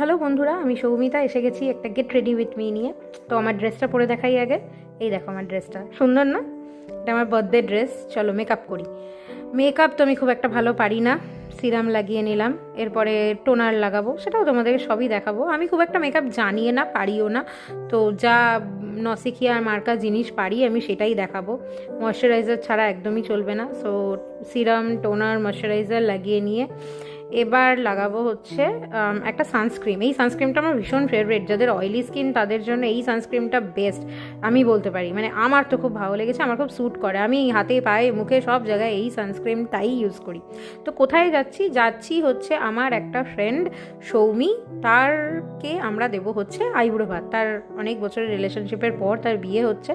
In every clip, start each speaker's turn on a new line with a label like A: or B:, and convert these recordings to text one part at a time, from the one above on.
A: Hello বন্ধুরা, আমি সৌমিতা এসে গেছি একটা গেট রেডি উইথ মি নিয়ে। তো আমার ড্রেসটা পরে দেখাই আগে। এই দেখো আমার ড্রেসটা সুন্দর না? এটা আমার বার্থডে ড্রেস। চলো মেকআপ করি। মেকআপ তো আমি খুব একটা ভালো পারি না। সিরাম লাগিয়ে নিলাম, এরপরে টোনার লাগাবো, সেটাও তোমাদেরকে সবই দেখাবো। আমি খুব একটা মেকআপ জানিও না, পারিও না। তো যা নসিকিয়া আর মার্কা জিনিস পারি আমি সেটাই দেখাবো। ময়শ্চারাইজার ছাড়া একদমই চলবে না। সো সিরাম, টোনার, ময়শ্চারাইজার লাগিয়ে নিয়ে এবার লাগাবো হচ্ছে একটা সানস্ক্রিন। এই সানস্ক্রিনটা আমার ভীষণ ফেভারিট। যাদের অয়েলি স্কিন তাদের জন্য এই সানস্ক্রিনটা বেস্ট আমি বলতে পারি। মানে আমার তো খুব ভালো লেগেছে, আমার খুব স্যুট করে। আমি হাতে পায়ে মুখে সব জায়গায় এই সানস্ক্রিনটাই ইউজ করি। তো কোথায় যাচ্ছি হচ্ছে আমার একটা ফ্রেন্ড সৌমি, তারকে আমরা দেবো হচ্ছে আইবুড়ো ভাত। তার অনেক বছরের রিলেশনশিপের পর তার বিয়ে হচ্ছে।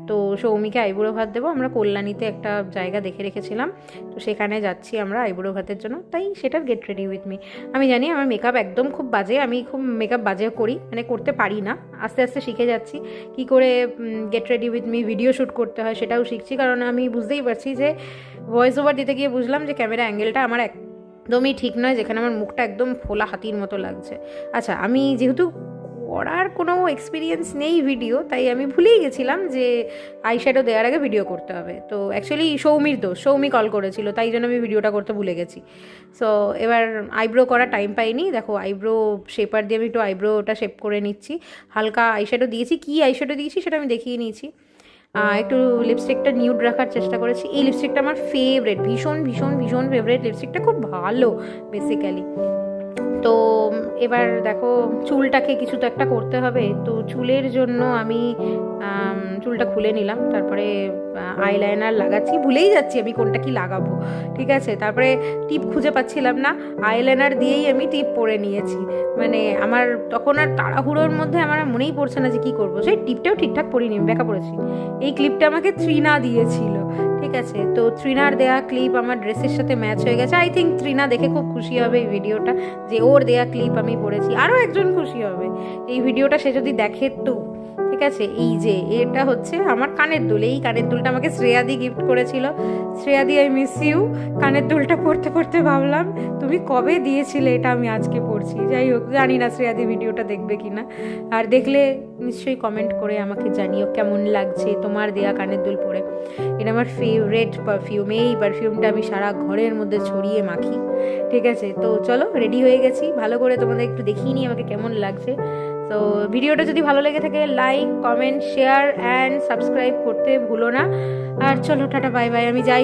A: তো সৌমিকে আইবুড়ো ভাত দেবো। আমরা কল্যাণীতে একটা জায়গা দেখে রেখেছিলাম, তো সেখানে যাচ্ছি আমরা আইবুড়ো ভাতের জন্য। তাই সেটার গেট রেডি উইথ মি। আমি জানি আমার মেকআপ একদম খুব বাজে, আমি খুব মেকআপ বাজে করি, মানে করতে পারি না। আস্তে আস্তে শিখে যাচ্ছি কি করে get ready with me video shoot করতে হয়, সেটাও শিখছি। কারণ আমি বুঝতেই পারছি যে ভয়েস ওভার দিতে গিয়ে বুঝলাম যে ক্যামেরা অ্যাঙ্গেলটা আমার একদমই ঠিক নয়, যেখানে আমার মুখটা একদম ফোলা হাতির মতো লাগছে। আচ্ছা, আমি যেহেতু করার কোনো এক্সপিরিয়েন্স নেই ভিডিও, তাই আমি ভুলেই গেছিলাম যে আইশ্যাডো দেওয়ার আগে ভিডিও করতে হবে। তো অ্যাকচুয়ালি সৌমির দোষ, সৌমি কল করেছিল, তাই জন্য আমি ভিডিওটা করতে ভুলে গেছি। সো এবার আইব্রো করার টাইম পাইনি। দেখো আইব্রো শেপার দিয়ে আমি একটু আইব্রোটা শেপ করে নিচ্ছি। হালকা আইশ্যাডো দিয়েছি, কী আইশ্যাডো দিয়েছি সেটা আমি দেখিয়ে নিয়েছি। একটু লিপস্টিকটা নিউড রাখার চেষ্টা করেছি। এই লিপস্টিকটা আমার ফেভারেট, ভীষণ ভীষণ ভীষণ ফেভারেট লিপস্টিকটা, খুব ভালো বেসিক্যালি। তো এবার দেখো চুলটাকে কিছু তো একটা করতে হবে। তো চুলের জন্য আমি চুলটা খুলে নিলাম, তারপরে আইলাইনার লাগাচ্ছি। ভুলেই যাচ্ছি আমি কোনটা কি লাগাবো, ঠিক আছে। তারপরে টিপ খুঁজে পাচ্ছিলাম না, আইলাইনার দিয়েই আমি টিপ পরে নিয়েছি। মানে আমার তখন আর তাড়াহুড়োর মধ্যে আমার মনেই পড়ছে না যে কী করবো। সেই টিপটাও ঠিকঠাক পরিনি, বেঁকা পড়েছি। এই ক্লিপটা আমাকে ত্রিনা দিয়েছিল, ঠিক আছে। তো ত্রিনার দেয়া ক্লিপ আমার ড্রেসের সাথে ম্যাচ হয়ে গেছে। আই থিঙ্ক ত্রিনা দেখে খুব খুশি হবে এই ভিডিওটা, যে ওর দেয়া ক্লিপ আমি পরেছি। আরও একজন খুশি হবে এই ভিডিওটা, সে যদি দেখে তো, ঠিক আছে। এই যে এটা হচ্ছে আমার কানের দুল। এই কানের দুলটা আমাকে শ্রেয়াদি গিফট করেছিল। শ্রেয়াদি, আই মিস ইউ। কানের দুলটা পরতে পরতে ভাবলাম তুমি কবে দিয়েছিলে, এটা আমি আজকে পড়ছি। যাই হোক, জানি না শ্রেয়াদি ভিডিওটা দেখবে কি না। আর দেখলে নিশ্চয়ই কমেন্ট করে আমাকে জানিও কেমন লাগছে তোমার দেয়া কানের দুল পরে। এটা আমার ফেভারেট পারফিউম। এই পারফিউমটা আমি সারা ঘরের মধ্যে ছড়িয়ে মাখি, ঠিক আছে। তো চলো রেডি হয়ে গেছি, ভালো করে তোমাদের একটু দেখিয়ে নিই আমাকে কেমন লাগছে। তো ভিডিওটা যদি ভালো লেগে থাকে like, comment, share and subscribe করতে ভুলো না। আর চলো টাটা, বাই বাই, আমি যাই।